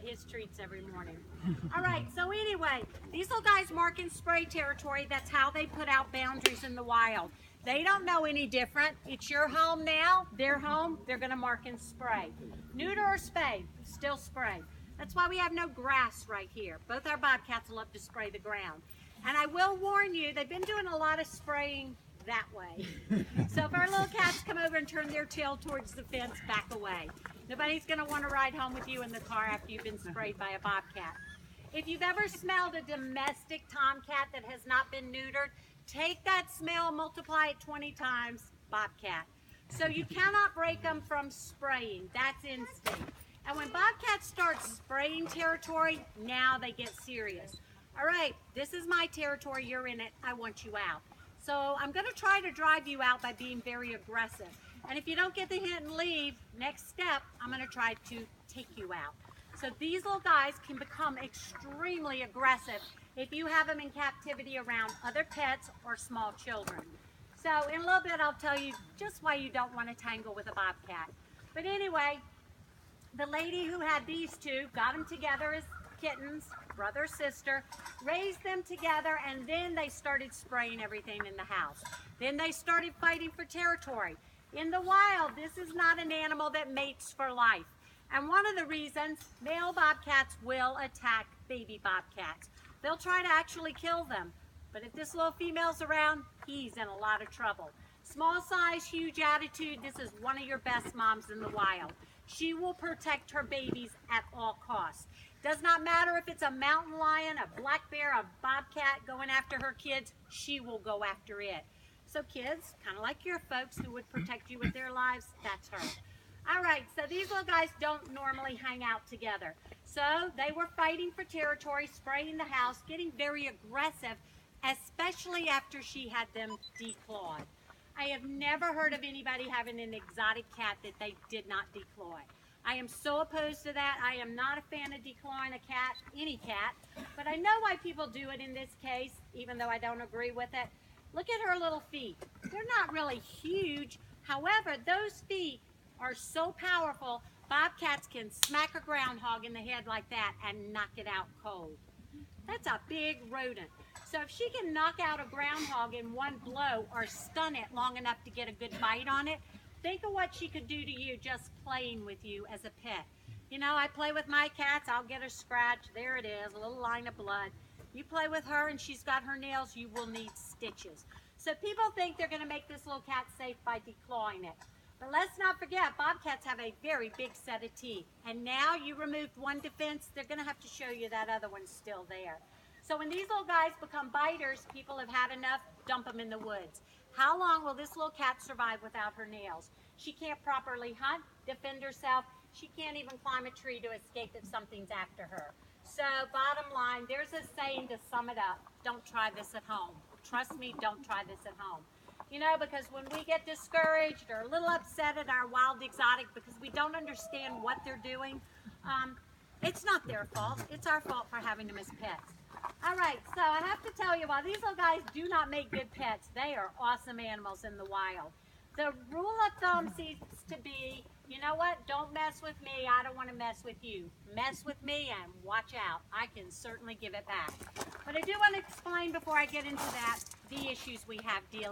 his treats every morning. All right, so anyway, these little guys mark in spray territory. That's how they put out boundaries in the wild. They don't know any different. It's your home now, their home, they're gonna mark and spray. Neuter or spay, still spray. That's why we have no grass right here. Both our bobcats love to spray the ground. And I will warn you, they've been doing a lot of spraying that way. So if our little cats come over and turn their tail towards the fence, back away. Nobody's gonna wanna ride home with you in the car after you've been sprayed by a bobcat. If you've ever smelled a domestic tomcat that has not been neutered, take that smell, multiply it 20 times, bobcat. So you cannot break them from spraying. That's instinct. And when bobcats start spraying territory, now they get serious. All right, this is my territory, you're in it, I want you out. So I'm gonna try to drive you out by being very aggressive. And if you don't get the hint and leave, next step, I'm gonna try to take you out. So these little guys can become extremely aggressive if you have them in captivity around other pets or small children. So in a little bit, I'll tell you just why you don't want to tangle with a bobcat. But anyway, the lady who had these two got them together as kittens, brother, sister, raised them together, and then they started spraying everything in the house. Then they started fighting for territory. In the wild, this is not an animal that mates for life. And one of the reasons, male bobcats will attack baby bobcats. They'll try to actually kill them. But if this little female's around, he's in a lot of trouble. Small size, huge attitude, this is one of your best moms in the wild. She will protect her babies at all costs. Does not matter if it's a mountain lion, a black bear, a bobcat going after her kids, she will go after it. So kids, kind of like your folks who would protect you with their lives, that's her. All right, so these little guys don't normally hang out together. So they were fighting for territory, spraying the house, getting very aggressive, especially after she had them declawed. I have never heard of anybody having an exotic cat that they did not declaw. I am so opposed to that. I am not a fan of declawing a cat, any cat, but I know why people do it in this case, even though I don't agree with it. Look at her little feet. They're not really huge. However, those feet are so powerful, bobcats can smack a groundhog in the head like that and knock it out cold. That's a big rodent. So if she can knock out a groundhog in one blow or stun it long enough to get a good bite on it, think of what she could do to you just playing with you as a pet. You know, I play with my cats, I'll get a scratch, there it is, a little line of blood. You play with her and she's got her nails, you will need stitches. So people think they're gonna make this little cat safe by declawing it. But let's not forget, bobcats have a very big set of teeth. And now you removed one defense, they're gonna have to show you that other one's still there. So when these little guys become biters, people have had enough, dump them in the woods. How long will this little cat survive without her nails? She can't properly hunt, defend herself. She can't even climb a tree to escape if something's after her. So bottom line, there's a saying to sum it up, don't try this at home. Trust me, don't try this at home. You know, because when we get discouraged or a little upset at our wild exotic because we don't understand what they're doing, it's not their fault. It's our fault for having them as pets. All right, so I have to tell you, while these little guys do not make good pets, they are awesome animals in the wild. The rule of thumb seems to be, you know what, don't mess with me, I don't want to mess with you. Mess with me and watch out. I can certainly give it back. But I do want to explain before I get into that, the issues we have dealing